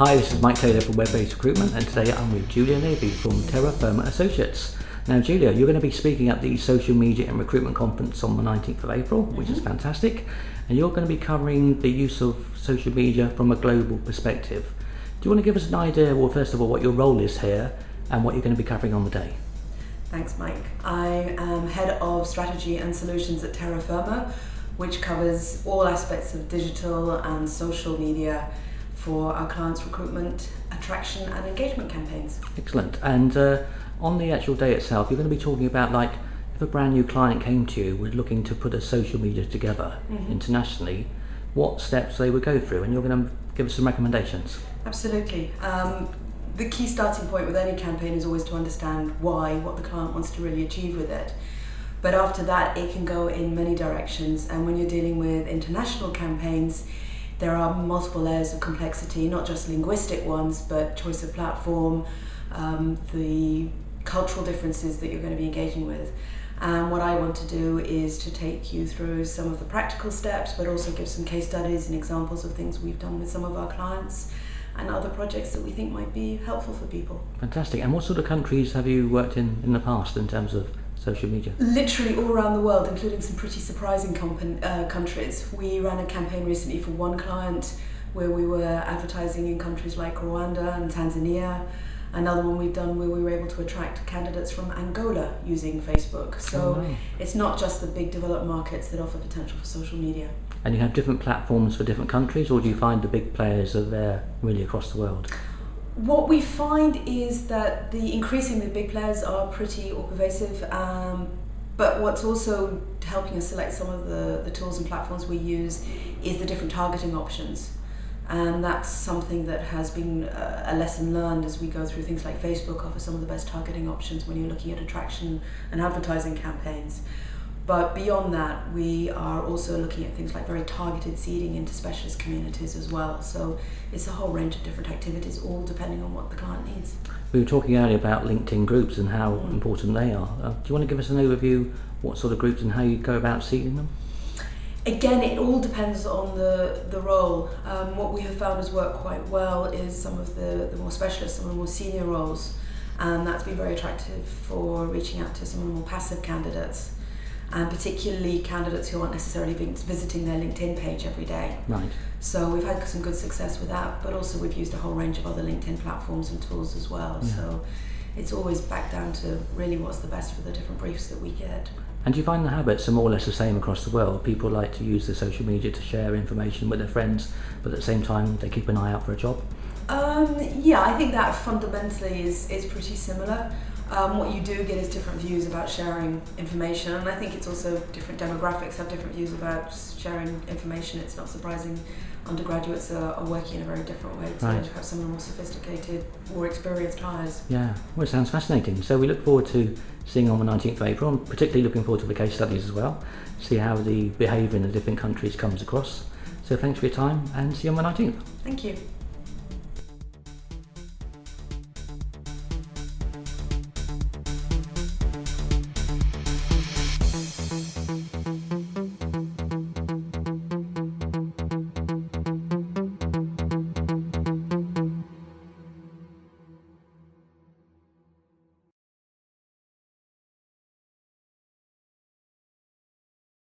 Hi, this is Mike Taylor from Web-Based Recruitment, and today I'm with Julia Levy from Terra Firma Associates. Now Julia, you're going to be speaking at the Social Media and Recruitment Conference on the 19th of April, which is fantastic, and you're going to be covering the use of social media from a global perspective. Do you want to give us an idea, well, first of all, what your role is here and what you're going to be covering on the day? Thanks, Mike. I am Head of Strategy and Solutions at Terra Firma, which covers all aspects of digital and social media for our clients' recruitment, attraction and engagement campaigns. Excellent. And on the actual day itself, you're going to be talking about, like, if a brand new client came to you, was looking to put a social media together internationally, what steps they would go through, and you're going to give us some recommendations. Absolutely. The key starting point with any campaign is always to understand why, what the client wants to really achieve with it. But after that, it can go in many directions, and when you're dealing with international campaigns, there are multiple layers of complexity, not just linguistic ones, but choice of platform, the cultural differences that you're going to be engaging with. And what I want to do is to take you through some of the practical steps, but also give some case studies and examples of things we've done with some of our clients and other projects that we think might be helpful for people. Fantastic. And what sort of countries have you worked in the past in terms of social media? Literally all around the world, including some pretty surprising countries. We ran a campaign recently for one client where we were advertising in countries like Rwanda and Tanzania. Another one we've done where we were able to attract candidates from Angola using Facebook. So It's not just the big developed markets that offer potential for social media. And you have different platforms for different countries, or do you find the big players are there really across the world? What we find is that the increasingly big players are pretty all pervasive, but what's also helping us select some of the tools and platforms we use is the different targeting options. And that's something that has been a lesson learned as we go through things like Facebook offer some of the best targeting options when you're looking at attraction and advertising campaigns. But beyond that, we are also looking at things like very targeted seeding into specialist communities as well. So it's a whole range of different activities, all depending on what the client needs. We were talking earlier about LinkedIn groups and how important they are. Do you want to give us an overview, what sort of groups and how you go about seeding them? Again, it all depends on the role. What we have found has worked quite well is some of the more specialist, some of the more senior roles, and that's been very attractive for reaching out to some of the more passive candidates, and particularly candidates who aren't necessarily visiting their LinkedIn page every day. Right. So we've had some good success with that, but also we've used a whole range of other LinkedIn platforms and tools as well. Yeah. So it's always back down to really what's the best for the different briefs that we get. And do you find the habits are more or less the same across the world? People like to use the social media to share information with their friends, but at the same time they keep an eye out for a job? Yeah, I think that fundamentally is pretty similar. What you do get is different views about sharing information, and I think it's also different demographics have different views about sharing information. It's not surprising undergraduates are working in a very different way to perhaps some of the more sophisticated, more experienced hires. Yeah, well, it sounds fascinating. So we look forward to seeing on the 19th of April. I'm particularly looking forward to the case studies as well, see how the behaviour in the different countries comes across. So thanks for your time and see you on the 19th. Thank you.